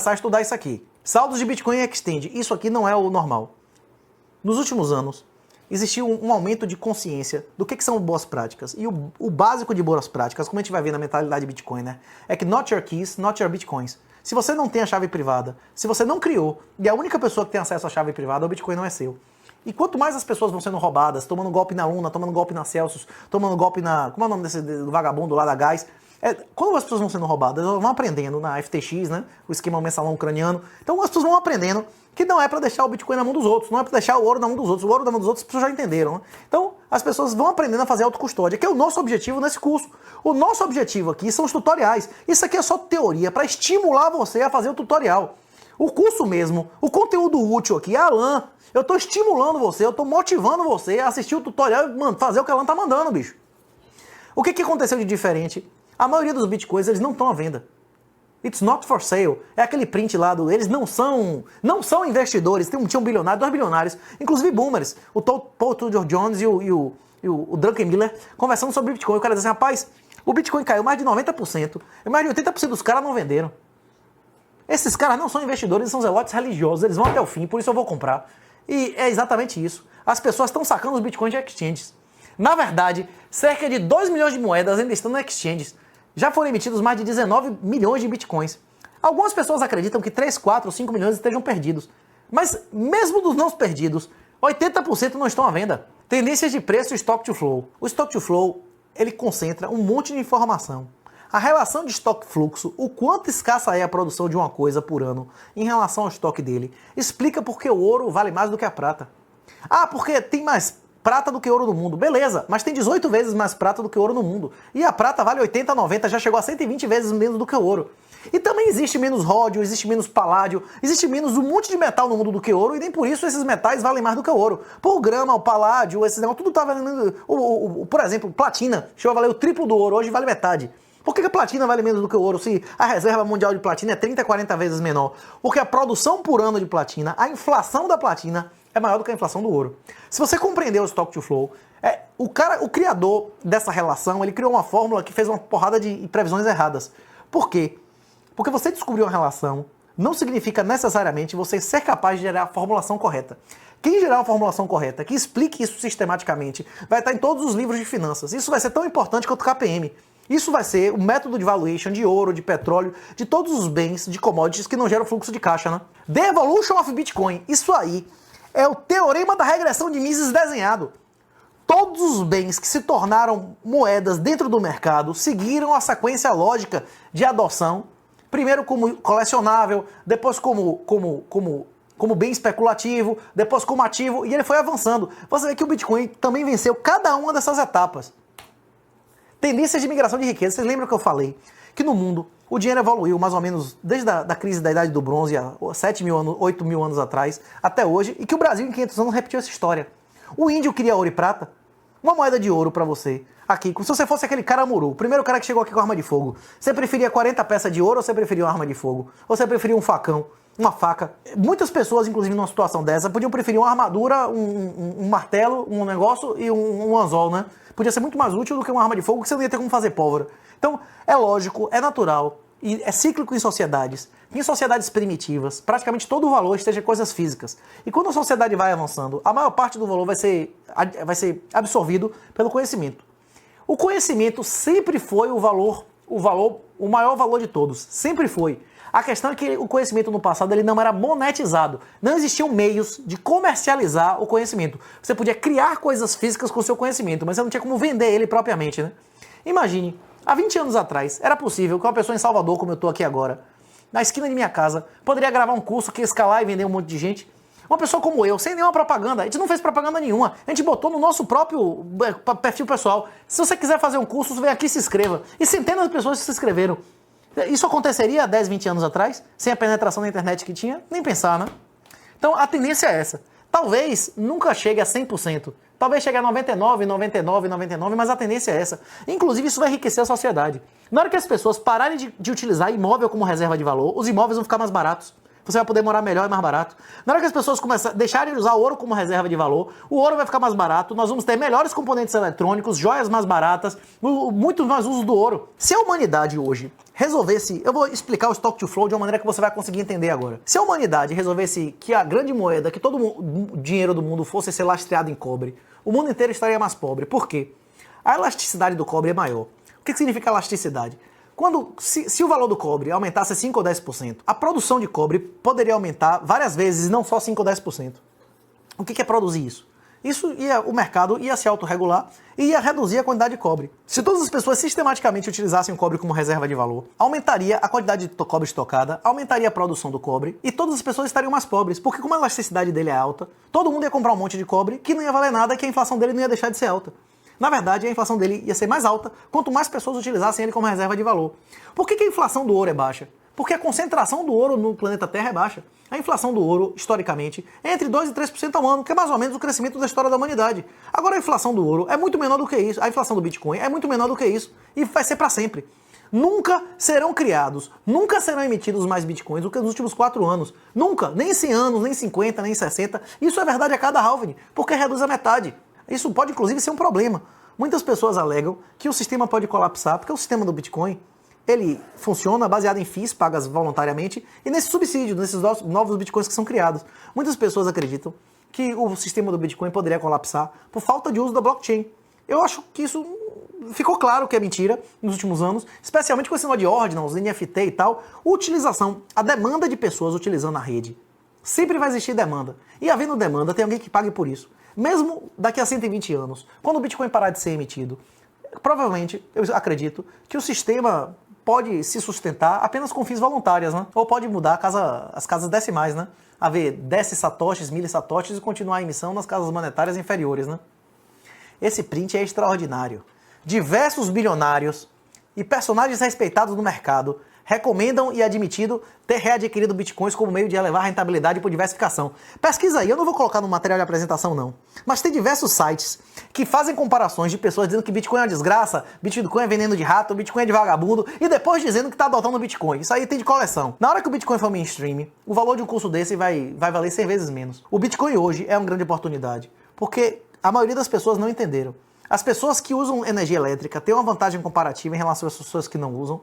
a estudar isso aqui. Saldos de Bitcoin e Exchange. Isso aqui não é o normal. Nos últimos anos, existiu um aumento de consciência do que são boas práticas. E o básico de boas práticas, como a gente vai ver na mentalidade Bitcoin, né? É que not your keys, not your Bitcoins. Se você não tem a chave privada, se você não criou, e a única pessoa que tem acesso à chave privada, o Bitcoin não é seu. E quanto mais as pessoas vão sendo roubadas, tomando golpe na Luna, tomando golpe na Celsius, tomando golpe na... Como é o nome do vagabundo lá da Gás? Quando as pessoas vão sendo roubadas, elas vão aprendendo na FTX, né? O esquema mensalão ucraniano. Então as pessoas vão aprendendo que não é para deixar o Bitcoin na mão dos outros, não é para deixar o ouro na mão dos outros. O ouro na mão dos outros as pessoas já entenderam, né? Então as pessoas vão aprendendo a fazer autocustódia, que é o nosso objetivo nesse curso. O nosso objetivo aqui são os tutoriais. Isso aqui é só teoria para estimular você a fazer o tutorial. O curso mesmo, o conteúdo útil aqui, a Alan, eu tô estimulando você, eu tô motivando você a assistir o tutorial e fazer o que a Alan tá mandando, bicho. O que aconteceu de diferente? A maioria dos bitcoins, eles não estão à venda. It's not for sale. É aquele print lá do... Eles não são investidores. Tinha um bilionário, 2 bilionários, inclusive boomers. O Paul Tudor Jones e o Duncan Miller conversando sobre Bitcoin. O cara diz assim, rapaz, o Bitcoin caiu mais de 90%. E mais de 80% dos caras não venderam. Esses caras não são investidores, eles são zelotes religiosos. Eles vão até o fim, por isso eu vou comprar. E é exatamente isso. As pessoas estão sacando os bitcoins de exchanges. Na verdade, cerca de 2 milhões de moedas ainda estão no exchanges. Já foram emitidos mais de 19 milhões de bitcoins. Algumas pessoas acreditam que 3, 4 ou 5 milhões estejam perdidos. Mas mesmo dos não perdidos, 80% não estão à venda. Tendências de preço e Stock to Flow. O Stock to Flow, ele concentra um monte de informação. A relação de estoque-fluxo, o quanto escassa é a produção de uma coisa por ano em relação ao estoque dele, explica por que o ouro vale mais do que a prata. Ah, porque tem mais prata do que ouro no mundo. Beleza, mas tem 18 vezes mais prata do que ouro no mundo. E a prata vale 80, 90, já chegou a 120 vezes menos do que o ouro. E também existe menos ródio, existe menos paládio, existe menos um monte de metal no mundo do que ouro, e nem por isso esses metais valem mais do que o ouro. Por grama, o paládio, esses negócios, tudo tá valendo... Por exemplo, platina, chegou a valer o triplo do ouro, hoje vale metade. Por que a platina vale menos do que o ouro se a reserva mundial de platina é 30, 40 vezes menor? Porque a produção por ano de platina, a inflação da platina é maior do que a inflação do ouro. Se você compreender o Stock to Flow, o criador dessa relação, ele criou uma fórmula que fez uma porrada de previsões erradas. Por quê? Porque você descobrir uma relação não significa necessariamente você ser capaz de gerar a formulação correta. Quem gerar uma formulação correta, que explique isso sistematicamente, vai estar em todos os livros de finanças. Isso vai ser tão importante quanto o KPM. Isso vai ser o método de valuation de ouro, de petróleo, de todos os bens, de commodities que não geram fluxo de caixa, né? The Evolution of Bitcoin. Isso aí é o teorema da regressão de Mises desenhado. Todos os bens que se tornaram moedas dentro do mercado seguiram a sequência lógica de adoção. Primeiro como colecionável, depois como bem especulativo, depois como ativo, e ele foi avançando. Você vê que o Bitcoin também venceu cada uma dessas etapas. Tendências de migração de riqueza. Vocês lembram que eu falei que no mundo o dinheiro evoluiu mais ou menos desde a crise da Idade do Bronze, há 7 mil anos, 8 mil anos atrás, até hoje, e que o Brasil em 500 anos repetiu essa história. O índio queria ouro e prata, uma moeda de ouro para você, aqui, como se você fosse aquele Caramuru, o primeiro cara que chegou aqui com arma de fogo. Você preferia 40 peças de ouro ou você preferia uma arma de fogo? Ou você preferia um facão, uma faca? Muitas pessoas, inclusive numa situação dessa, podiam preferir uma armadura, um martelo, um negócio e um anzol, né? Podia ser muito mais útil do que uma arma de fogo que você não ia ter como fazer pólvora. Então, é lógico, é natural e é cíclico em sociedades. Em sociedades primitivas, praticamente todo o valor esteja em coisas físicas. E quando a sociedade vai avançando, a maior parte do valor vai ser absorvido pelo conhecimento. O conhecimento sempre foi o maior valor de todos. Sempre foi. A questão é que o conhecimento no passado ele não era monetizado. Não existiam meios de comercializar o conhecimento. Você podia criar coisas físicas com o seu conhecimento, mas você não tinha como vender ele propriamente, né? Imagine, há 20 anos atrás, era possível que uma pessoa em Salvador, como eu estou aqui agora, na esquina de minha casa, poderia gravar um curso que ia escalar e vender um monte de gente. Uma pessoa como eu, sem nenhuma propaganda. A gente não fez propaganda nenhuma. A gente botou no nosso próprio perfil pessoal. Se você quiser fazer um curso, vem aqui e se inscreva. E centenas de pessoas se inscreveram. Isso aconteceria há 10, 20 anos atrás, sem a penetração da internet que tinha? Nem pensar, né? Então a tendência é essa. Talvez nunca chegue a 100%. Talvez chegue a 99, 99, 99, mas a tendência é essa. Inclusive isso vai enriquecer a sociedade. Na hora que as pessoas pararem de utilizar imóvel como reserva de valor, os imóveis vão ficar mais baratos. Você vai poder morar melhor e mais barato. Na hora que as pessoas deixarem de usar o ouro como reserva de valor, o ouro vai ficar mais barato, nós vamos ter melhores componentes eletrônicos, joias mais baratas, muito mais uso do ouro. Se a humanidade hoje resolvesse... Eu vou explicar o Stock to Flow de uma maneira que você vai conseguir entender agora. Se a humanidade resolvesse que a grande moeda, que todo o dinheiro do mundo fosse ser lastreado em cobre, o mundo inteiro estaria mais pobre. Por quê? A elasticidade do cobre é maior. O que significa elasticidade? Se o valor do cobre aumentasse 5 ou 10%, a produção de cobre poderia aumentar várias vezes, e não só 5 ou 10%. O que é produzir isso? O mercado ia se autorregular e ia reduzir a quantidade de cobre. Se todas as pessoas sistematicamente utilizassem o cobre como reserva de valor, aumentaria a quantidade de cobre estocada, aumentaria a produção do cobre e todas as pessoas estariam mais pobres, porque como a elasticidade dele é alta, todo mundo ia comprar um monte de cobre que não ia valer nada, que a inflação dele não ia deixar de ser alta. Na verdade, a inflação dele ia ser mais alta quanto mais pessoas utilizassem ele como reserva de valor. Por que a inflação do ouro é baixa? Porque a concentração do ouro no planeta Terra é baixa. A inflação do ouro, historicamente, é entre 2% e 3% ao ano, que é mais ou menos o crescimento da história da humanidade. Agora a inflação do ouro é muito menor do que isso. A inflação do Bitcoin é muito menor do que isso. E vai ser para sempre. Nunca serão criados, nunca serão emitidos mais Bitcoins do que nos últimos 4 anos. Nunca. Nem em 100 anos, nem em 50, nem em 60. Isso é verdade a cada halving, porque reduz a metade. Isso pode, inclusive, ser um problema. Muitas pessoas alegam que o sistema pode colapsar, porque o sistema do Bitcoin, ele funciona baseado em FIIs pagas voluntariamente e nesse subsídio, nesses novos Bitcoins que são criados. Muitas pessoas acreditam que o sistema do Bitcoin poderia colapsar por falta de uso da blockchain. Eu acho que isso ficou claro que é mentira nos últimos anos, especialmente com esse negócio de ordinals, NFT e tal. A demanda de pessoas utilizando a rede. Sempre vai existir demanda. E havendo demanda, tem alguém que pague por isso. Mesmo daqui a 120 anos, quando o Bitcoin parar de ser emitido, provavelmente, eu acredito, que o sistema pode se sustentar apenas com FIIs voluntárias, né? Ou pode mudar as casas decimais, né? Haver 10 satoshis, 1000 satoshis e continuar a emissão nas casas monetárias inferiores, né? Esse print é extraordinário. Diversos bilionários e personagens respeitados no mercado recomendam e admitido ter readquirido bitcoins como meio de elevar a rentabilidade por diversificação. Pesquisa aí, eu não vou colocar no material de apresentação não, mas tem diversos sites que fazem comparações de pessoas dizendo que Bitcoin é uma desgraça, Bitcoin é veneno de rato, Bitcoin é de vagabundo, e depois dizendo que está adotando Bitcoin. Isso aí tem de coleção. Na hora que o Bitcoin for mainstream, o valor de um curso desse vai valer 100 vezes menos. O Bitcoin hoje é uma grande oportunidade, porque a maioria das pessoas não entenderam. As pessoas que usam energia elétrica têm uma vantagem comparativa em relação às pessoas que não usam,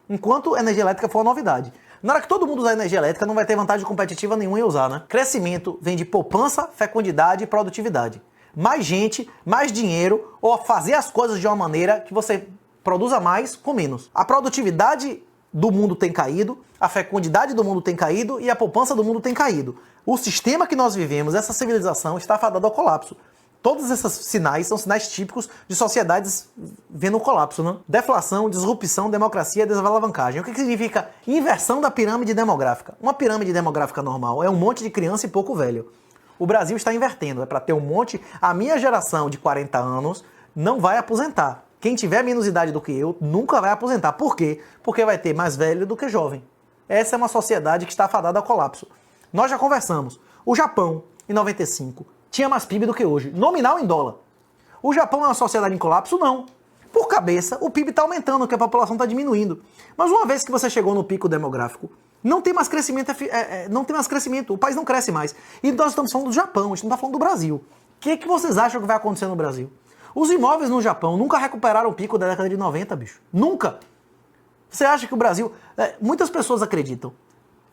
enquanto energia elétrica for uma novidade. Na hora que todo mundo usar energia elétrica, não vai ter vantagem competitiva nenhuma em usar, né? Crescimento vem de poupança, fecundidade e produtividade. Mais gente, mais dinheiro, ou fazer as coisas de uma maneira que você produza mais com menos. A produtividade do mundo tem caído, a fecundidade do mundo tem caído e a poupança do mundo tem caído. O sistema que nós vivemos, essa civilização, está fadado ao colapso. Todos esses sinais são sinais típicos de sociedades vendo o colapso, né? Deflação, disrupção, democracia e desalavancagem. O que significa inversão da pirâmide demográfica? Uma pirâmide demográfica normal é um monte de criança e pouco velho. O Brasil está invertendo, é para ter um monte... A minha geração de 40 anos não vai aposentar. Quem tiver menos idade do que eu nunca vai aposentar. Por quê? Porque vai ter mais velho do que jovem. Essa é uma sociedade que está fadada ao colapso. Nós já conversamos. O Japão, em 95... tinha mais PIB do que hoje, nominal em dólar. O Japão é uma sociedade em colapso? Não. Por cabeça, o PIB está aumentando, porque a população está diminuindo. Mas uma vez que você chegou no pico demográfico, não tem mais crescimento, o país não cresce mais. E nós estamos falando do Japão, a gente não está falando do Brasil. O que vocês acham que vai acontecer no Brasil? Os imóveis no Japão nunca recuperaram o pico da década de 90, bicho. Nunca. Você acha que o Brasil... muitas pessoas acreditam,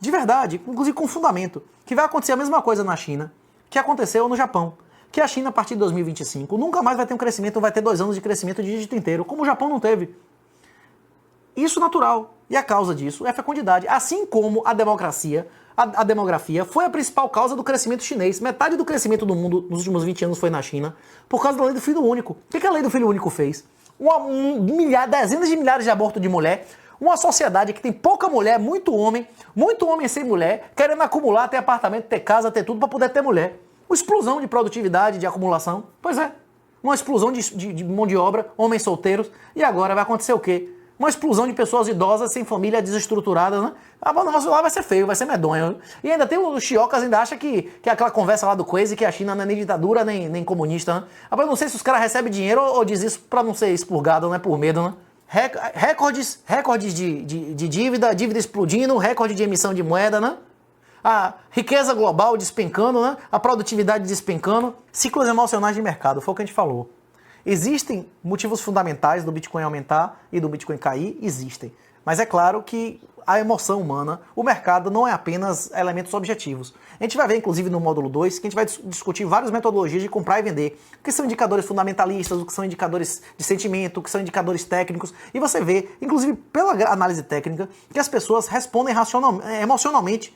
de verdade, inclusive com fundamento, que vai acontecer a mesma coisa na China, que aconteceu no Japão, que a China, a partir de 2025, nunca mais vai ter um crescimento, vai ter 2 anos de crescimento de dígito inteiro, como o Japão não teve. Isso é natural. E a causa disso é a fecundidade. Assim como a demografia foi a principal causa do crescimento chinês. Metade do crescimento do mundo nos últimos 20 anos foi na China, por causa da lei do filho único. O que a lei do filho único fez? Dezenas de milhares de abortos de mulher, uma sociedade que tem pouca mulher, muito homem sem mulher, querendo acumular, ter apartamento, ter casa, ter tudo para poder ter mulher. Uma explosão de produtividade, de acumulação. Pois é, uma explosão de mão de obra, homens solteiros. E agora vai acontecer o quê? Uma explosão de pessoas idosas, sem família, desestruturadas, né? O negócio lá vai ser feio, vai ser medonho. E ainda tem o Chiocas, ainda acha que aquela conversa lá do Crazy, que a China não é nem ditadura, nem comunista, né? Eu não sei se os caras recebem dinheiro ou diz isso para não ser expurgado, né? Por medo, né? Recordes de dívida explodindo, recorde de emissão de moeda, né? a riqueza global despencando, né? A produtividade despencando, ciclos emocionais de mercado, foi o que a gente falou. Existem motivos fundamentais do Bitcoin aumentar e do Bitcoin cair? Existem. Mas é claro que a emoção humana, o mercado não é apenas elementos objetivos. A gente vai ver, inclusive, no módulo 2, que a gente vai discutir várias metodologias de comprar e vender, o que são indicadores fundamentalistas, o que são indicadores de sentimento, o que são indicadores técnicos, e você vê, inclusive pela análise técnica, que as pessoas respondem emocionalmente.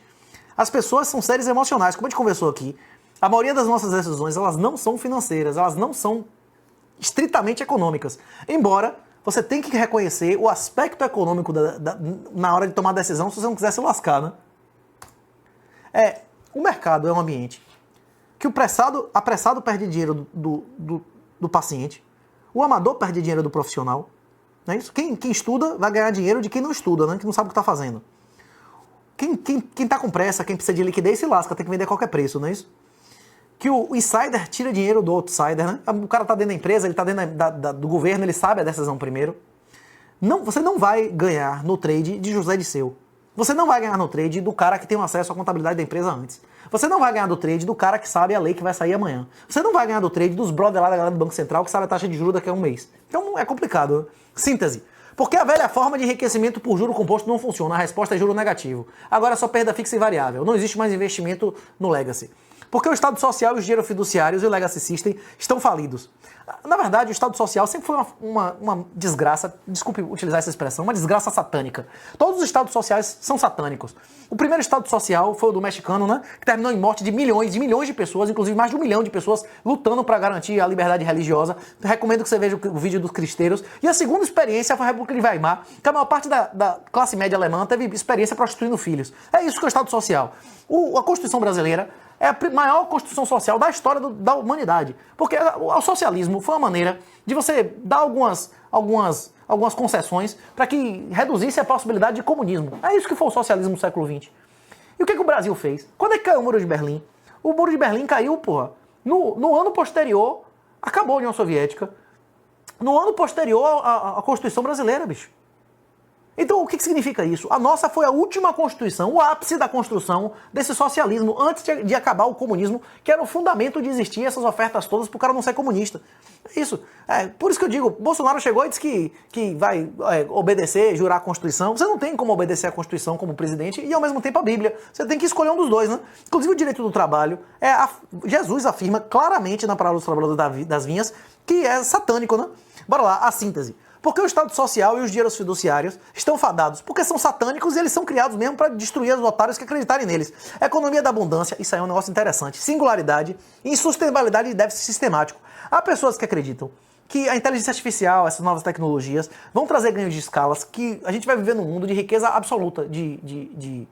As pessoas são seres emocionais, como a gente conversou aqui. A maioria das nossas decisões, elas não são financeiras, elas não são estritamente econômicas. Embora você tenha que reconhecer o aspecto econômico na hora de tomar decisão, se você não quiser se lascar, né? O mercado é um ambiente que o apressado perde dinheiro do paciente, o amador perde dinheiro do profissional, não é isso? Quem estuda vai ganhar dinheiro de quem não estuda, né? Que não sabe o que está fazendo. Quem está com pressa, quem precisa de liquidez se lasca, tem que vender a qualquer preço, não é isso? Que o insider tira dinheiro do outsider, né? O cara está dentro da empresa, ele está dentro do governo, ele sabe a decisão primeiro. Você não vai ganhar no trade de José Disseu. Você não vai ganhar no trade do cara que tem acesso à contabilidade da empresa antes. Você não vai ganhar do trade do cara que sabe a lei que vai sair amanhã. Você não vai ganhar do trade dos brother lá da galera do Banco Central que sabe a taxa de juros daqui a um mês. Então é complicado, né? Síntese. Porque a velha forma de enriquecimento por juro composto não funciona. A resposta é juro negativo. Agora é só perda fixa e variável. Não existe mais investimento no legacy. Porque o Estado Social e os dinheiro fiduciários e o Legacy System estão falidos. Na verdade, o Estado Social sempre foi uma desgraça, desculpe utilizar essa expressão, uma desgraça satânica. Todos os Estados Sociais são satânicos. O primeiro Estado Social foi o do mexicano, né, que terminou em morte de milhões de pessoas, inclusive mais de 1 milhão de pessoas lutando para garantir a liberdade religiosa. Recomendo que você veja o vídeo dos cristeiros. E a segunda experiência foi a República de Weimar, que a maior parte da classe média alemã teve experiência prostituindo filhos. É isso que é o Estado Social. A Constituição brasileira é a maior construção social da história da humanidade. Porque o socialismo foi uma maneira de você dar algumas concessões para que reduzisse a possibilidade de comunismo. É isso que foi o socialismo do século XX. E o que o Brasil fez? Quando é que caiu o Muro de Berlim? O Muro de Berlim caiu, porra, no ano posterior, acabou a União Soviética, no ano posterior à Constituição Brasileira, bicho. Então, o que significa isso? A nossa foi a última Constituição, o ápice da construção desse socialismo, antes de acabar o comunismo, que era o fundamento de existir essas ofertas todas para o cara não ser comunista. É isso. Por isso que eu digo, Bolsonaro chegou e disse que vai obedecer, jurar a Constituição. Você não tem como obedecer a Constituição como presidente e, ao mesmo tempo, a Bíblia. Você tem que escolher um dos dois, né? Inclusive, o direito do trabalho, Jesus afirma claramente na palavra dos trabalhadores das vinhas que é satânico, né? Bora lá, a síntese. Porque o Estado Social e os dinheiros fiduciários estão fadados? Porque são satânicos e eles são criados mesmo para destruir os otários que acreditarem neles. Economia da abundância, isso aí é um negócio interessante. Singularidade e insustentabilidade de déficit sistemático. Há pessoas que acreditam que a inteligência artificial, essas novas tecnologias, vão trazer ganhos de escalas, que a gente vai viver num mundo de riqueza absoluta, de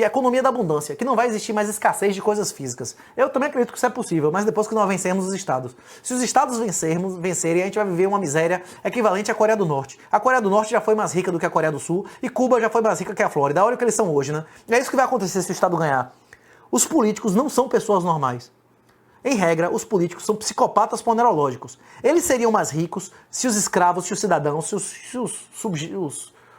economia da abundância, que não vai existir mais escassez de coisas físicas. Eu também acredito que isso é possível, mas depois que nós vencermos os estados. Se os estados vencerem, a gente vai viver uma miséria equivalente à Coreia do Norte. A Coreia do Norte já foi mais rica do que a Coreia do Sul e Cuba já foi mais rica que a Flórida. Olha o que eles são hoje, né? É isso que vai acontecer se o estado ganhar. Os políticos não são pessoas normais. Em regra, os políticos são psicopatas ponerológicos. Eles seriam mais ricos se os escravos, se os cidadãos, se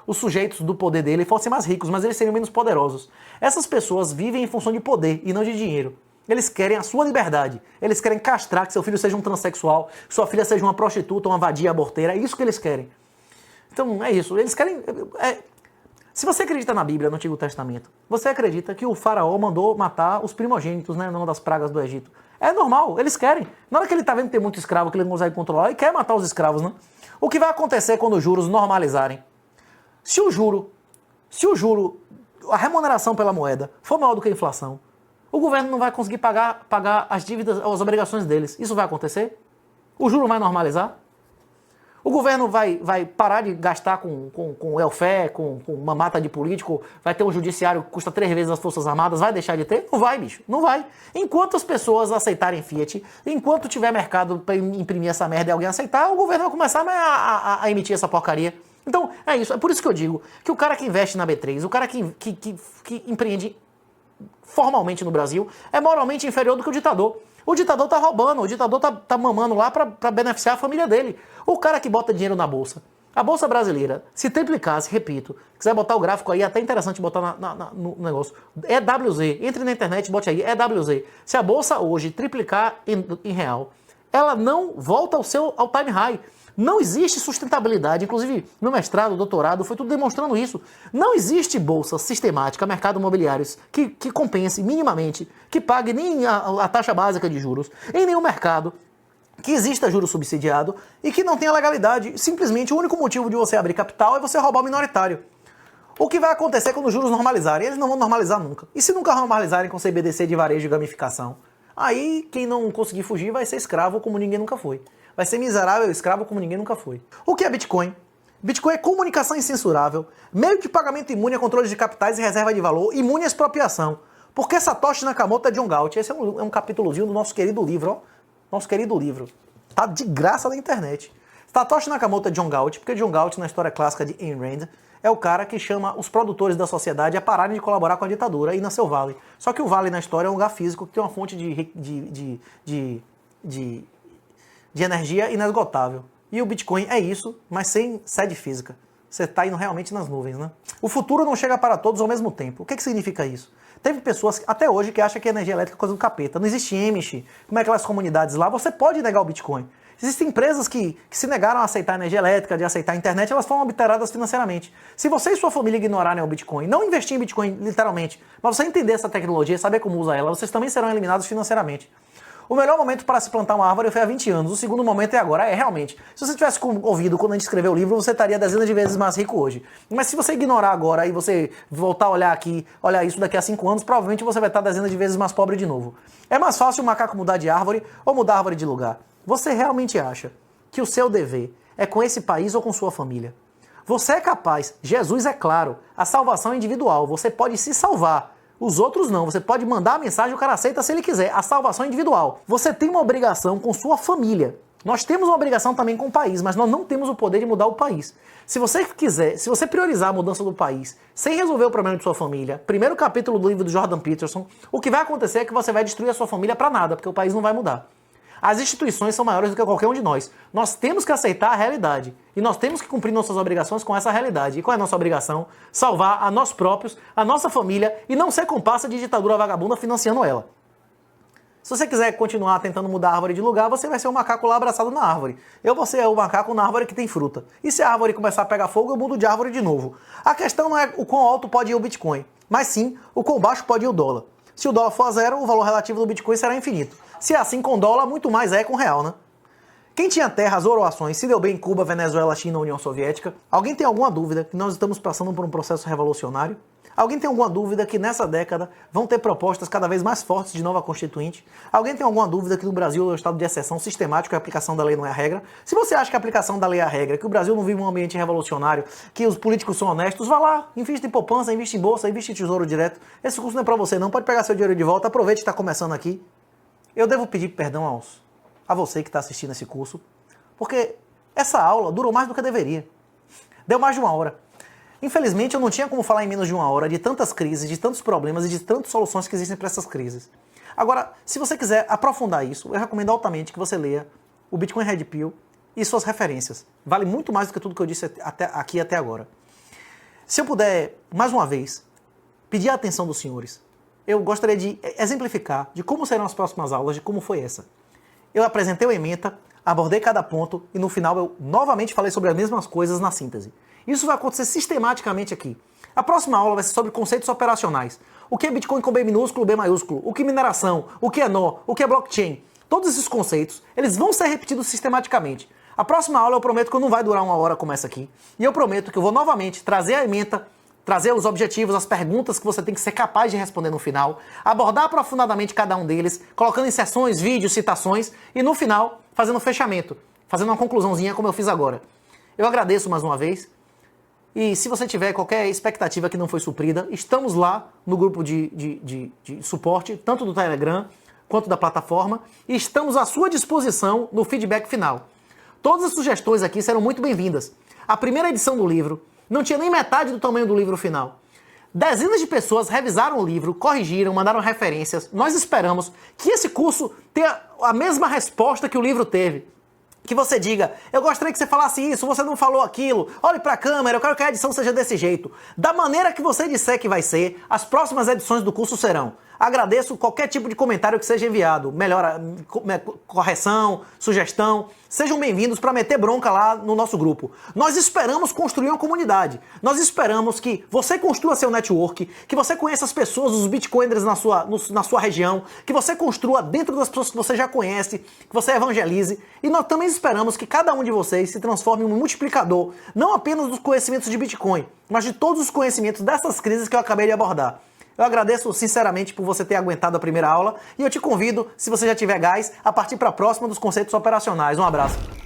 os sujeitos do poder dele fossem mais ricos, mas eles seriam menos poderosos. Essas pessoas vivem em função de poder e não de dinheiro. Eles querem a sua liberdade. Eles querem castrar que seu filho seja um transexual, que sua filha seja uma prostituta, uma vadia aborteira. É isso que eles querem. Então, é isso. Eles querem... Se você acredita na Bíblia, no Antigo Testamento, você acredita que o faraó mandou matar os primogênitos, né, numa das pragas do Egito. É normal, eles querem. Na hora que ele tá vendo que tem muito escravo que ele não consegue controlar, ele quer matar os escravos, né? O que vai acontecer quando os juros normalizarem? Se o juro, a remuneração pela moeda for maior do que a inflação, o governo não vai conseguir pagar as dívidas, as obrigações deles. Isso vai acontecer? O juro vai normalizar? O governo vai parar de gastar com welfare, com mamata de político, vai ter um judiciário que custa 3 vezes as Forças Armadas, vai deixar de ter? Não vai, bicho, não vai. Enquanto as pessoas aceitarem Fiat, enquanto tiver mercado para imprimir essa merda e alguém aceitar, o governo vai começar a emitir essa porcaria. Então, é isso. É por isso que eu digo que o cara que investe na B3, o cara que empreende formalmente no Brasil, é moralmente inferior do que o ditador. O ditador tá roubando, o ditador tá mamando lá pra beneficiar a família dele. O cara que bota dinheiro na bolsa, A Bolsa Brasileira, se triplicasse, repito, quiser botar o gráfico aí, é até interessante botar no negócio, EWZ, entre na internet, bote aí, EWZ. Se a Bolsa hoje triplicar em real, ela não volta ao time high. Não existe sustentabilidade, inclusive no mestrado, doutorado, foi tudo demonstrando isso. Não existe bolsa sistemática, mercado imobiliários, que compense minimamente, que pague nem a taxa básica de juros, em nenhum mercado, que exista juro subsidiado e que não tenha legalidade. Simplesmente o único motivo de você abrir capital é você roubar o minoritário. O que vai acontecer quando os juros normalizarem? Eles não vão normalizar nunca. E se nunca normalizarem com CBDC de varejo e gamificação? Aí quem não conseguir fugir vai ser escravo como ninguém nunca foi. Vai ser miserável escravo como ninguém nunca foi. O que é Bitcoin? Bitcoin é comunicação incensurável, meio de pagamento imune a controle de capitais e reserva de valor, imune à expropriação. Porque Satoshi Nakamoto é John Galt. Esse é um capítulozinho do nosso querido livro, ó. Nosso querido livro. Tá de graça na internet. Satoshi Nakamoto é John Galt, porque John Galt, na história clássica de Ayn Rand, é o cara que chama os produtores da sociedade a pararem de colaborar com a ditadura e nasceu o Vale. Só que o Vale na história é um lugar físico que tem uma fonte de energia inesgotável. E o Bitcoin é isso, mas sem sede física. Você está indo realmente nas nuvens, né? O futuro não chega para todos ao mesmo tempo. O que significa isso? Teve pessoas até hoje que acham que a energia elétrica é coisa do capeta. Não existe Amish, como é aquelas comunidades lá. Você pode negar o Bitcoin. Existem empresas que se negaram a aceitar a energia elétrica, de aceitar a internet, elas foram obliteradas financeiramente. Se você e sua família ignorarem o Bitcoin, não investir em Bitcoin literalmente, mas você entender essa tecnologia, saber como usa ela, vocês também serão eliminados financeiramente. O melhor momento para se plantar uma árvore foi há 20 anos, o segundo momento é agora. É realmente. Se você tivesse ouvido quando a gente escreveu o livro, você estaria dezenas de vezes mais rico hoje. Mas se você ignorar agora e você voltar a olhar aqui, olhar isso daqui a 5 anos, provavelmente você vai estar dezenas de vezes mais pobre de novo. É mais fácil o macaco mudar de árvore ou mudar a árvore de lugar. Você realmente acha que o seu dever é com esse país ou com sua família? Você é capaz, Jesus é claro, a salvação é individual, você pode se salvar. Os outros não, você pode mandar a mensagem, o cara aceita se ele quiser. A salvação é individual. Você tem uma obrigação com sua família. Nós temos uma obrigação também com o país, mas nós não temos o poder de mudar o país. Se você quiser, se você priorizar a mudança do país, sem resolver o problema de sua família, primeiro capítulo do livro do Jordan Peterson, o que vai acontecer é que você vai destruir a sua família para nada, porque o país não vai mudar. As instituições são maiores do que qualquer um de nós. Nós temos que aceitar a realidade. E nós temos que cumprir nossas obrigações com essa realidade. E qual é a nossa obrigação? Salvar a nós próprios, a nossa família e não ser comparsa de ditadura vagabunda financiando ela. Se você quiser continuar tentando mudar a árvore de lugar, você vai ser o macaco lá abraçado na árvore. Eu vou ser o macaco na árvore que tem fruta. E se a árvore começar a pegar fogo, eu mudo de árvore de novo. A questão não é o quão alto pode ir o Bitcoin, mas sim o quão baixo pode ir o dólar. Se o dólar for a zero, o valor relativo do Bitcoin será infinito. Se é assim com dólar, muito mais é com real, né? Quem tinha terras ou ações se deu bem em Cuba, Venezuela, China, União Soviética? Alguém tem alguma dúvida que nós estamos passando por um processo revolucionário? Alguém tem alguma dúvida que nessa década vão ter propostas cada vez mais fortes de nova constituinte? Alguém tem alguma dúvida que no Brasil é o estado de exceção sistemático e a aplicação da lei não é a regra? Se você acha que a aplicação da lei é a regra, que o Brasil não vive um ambiente revolucionário, que os políticos são honestos, vá lá, invista em poupança, invista em bolsa, invista em tesouro direto. Esse curso não é pra você não, pode pegar seu dinheiro de volta, aproveite que está começando aqui. Eu devo pedir perdão a você que está assistindo esse curso, porque essa aula durou mais do que deveria. Deu mais de 1 hora. Infelizmente, eu não tinha como falar em menos de 1 hora de tantas crises, de tantos problemas e de tantas soluções que existem para essas crises. Agora, se você quiser aprofundar isso, eu recomendo altamente que você leia o Bitcoin Red Pill e suas referências. Vale muito mais do que tudo que eu disse aqui até agora. Se eu puder, mais uma vez, pedir a atenção dos senhores, eu gostaria de exemplificar de como serão as próximas aulas, de como foi essa. Eu apresentei o ementa, abordei cada ponto e no final eu novamente falei sobre as mesmas coisas na síntese. Isso vai acontecer sistematicamente aqui. A próxima aula vai ser sobre conceitos operacionais. O que é Bitcoin com B minúsculo, B maiúsculo? O que é mineração? O que é nó? O que é blockchain? Todos esses conceitos, eles vão ser repetidos sistematicamente. A próxima aula eu prometo que não vai durar 1 hora como essa aqui. E eu prometo que eu vou novamente trazer a ementa, trazer os objetivos, as perguntas que você tem que ser capaz de responder no final, abordar aprofundadamente cada um deles, colocando em sessões, vídeos, citações, e no final, fazendo um fechamento, fazendo uma conclusãozinha como eu fiz agora. Eu agradeço mais uma vez, e se você tiver qualquer expectativa que não foi suprida, estamos lá no grupo de suporte, tanto do Telegram quanto da plataforma, e estamos à sua disposição no feedback final. Todas as sugestões aqui serão muito bem-vindas. A primeira edição do livro não tinha nem metade do tamanho do livro final. Dezenas de pessoas revisaram o livro, corrigiram, mandaram referências. Nós esperamos que esse curso tenha a mesma resposta que o livro teve. que você diga, eu gostaria que você falasse isso, você não falou aquilo, olhe pra câmera, eu quero que a edição seja desse jeito. Da maneira que você disser que vai ser, as próximas edições do curso serão. Agradeço qualquer tipo de comentário que seja enviado, melhora, correção, sugestão, sejam bem-vindos para meter bronca lá no nosso grupo. Nós esperamos construir uma comunidade, nós esperamos que você construa seu network, que você conheça as pessoas, os bitcoiners na sua região, que você construa dentro das pessoas que você já conhece, que você evangelize, e nós também esperamos que cada um de vocês se transforme em um multiplicador, não apenas dos conhecimentos de Bitcoin, mas de todos os conhecimentos dessas crises que eu acabei de abordar. Eu agradeço sinceramente por você ter aguentado a primeira aula e eu te convido, se você já tiver gás, a partir para a próxima dos conceitos operacionais. Um abraço.